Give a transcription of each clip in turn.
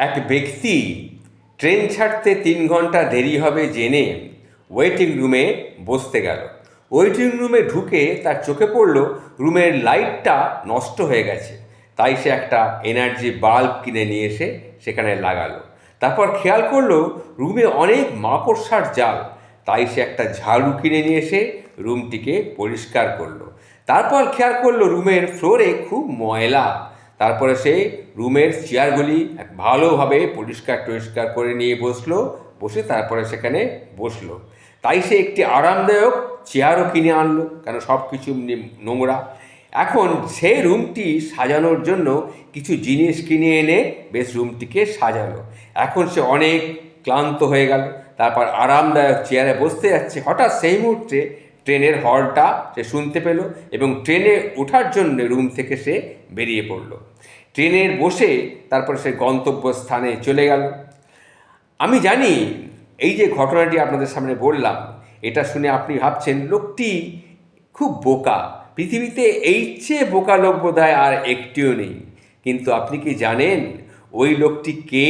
এক ব্যক্তি ট্রেন ছাড়তে 3 ঘন্টা দেরি হবে জেনে ওয়েটিং রুমে বসতে গেল। ওয়েটিং রুমে ঢুকে তার চোখে পড়ল রুমের লাইটটা নষ্ট হয়ে গেছে। তাই সে একটা এনার্জি বাল্ব কিনে নিয়ে এসে সেখানে লাগালো। তারপর খেয়াল করলো রুমে অনেক মাকড়সার জাল। তাই সে একটা ঝাড়ু কিনে নিয়ে এসে রুমটিকে পরিষ্কার করলো। তারপর খেয়াল করলো রুমের ফ্লোরে খুব ময়লা। তারপরে সে রুমের চেয়ারগুলি ভালোভাবে পরিষ্কার করে নিয়ে বসে তারপরে সেখানে বসলো। তাই সে একটি আরামদায়ক চেয়ারও কিনে আনলো, কেন সব কিছু নোংরা। এখন সে রুমটি সাজানোর জন্য কিছু জিনিস কিনে এনে বেশ রুমটিকে সাজালো। এখন সে অনেক ক্লান্ত হয়ে গেল। তারপর আরামদায়ক চেয়ারে বসতে যাচ্ছে, হঠাৎ সেই মুহূর্তে ট্রেনের হর্নটা সে শুনতে পেল এবং ট্রেনে ওঠার জন্য রুম থেকে সে বেরিয়ে পড়ল। ট্রেনের বসে তারপর সে গন্তব্যস্থানে চলে গেল। আমি জানি এই যে ঘটনাটি আপনাদের সামনে বললাম, এটা শুনে আপনি ভাবছেন লোকটি খুব বোকা, পৃথিবীতে এই চেয়ে বোকা লোক বোধহয় আর একটিও নেই। কিন্তু আপনি কি জানেন ওই লোকটি কে?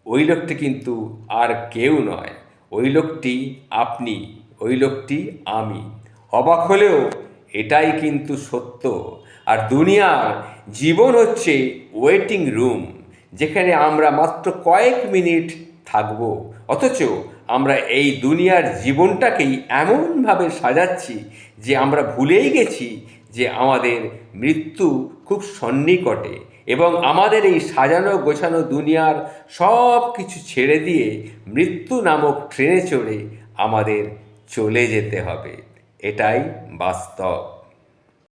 ওই লোকটি কিন্তু আর কেউ নয়, ওই লোকটি আপনি, ওই লোকটি আমি। অবাক হলেও এটাই কিন্তু সত্য। আর দুনিয়ার জীবন হচ্ছে ওয়েটিং রুম, যেখানে আমরা মাত্র কয়েক মিনিট থাকব, অথচ আমরা এই দুনিয়ার জীবনটাকেই এমনভাবে সাজাচ্ছি যে আমরা ভুলেই গেছি যে আমাদের মৃত্যু খুব সন্নিকটে এবং আমাদের এই সাজানো গোছানো দুনিয়ার সব কিছু ছেড়ে দিয়ে মৃত্যু নামক ট্রেনে চড়ে আমাদের চলে যেতে হবে। এটাই বাস্তব।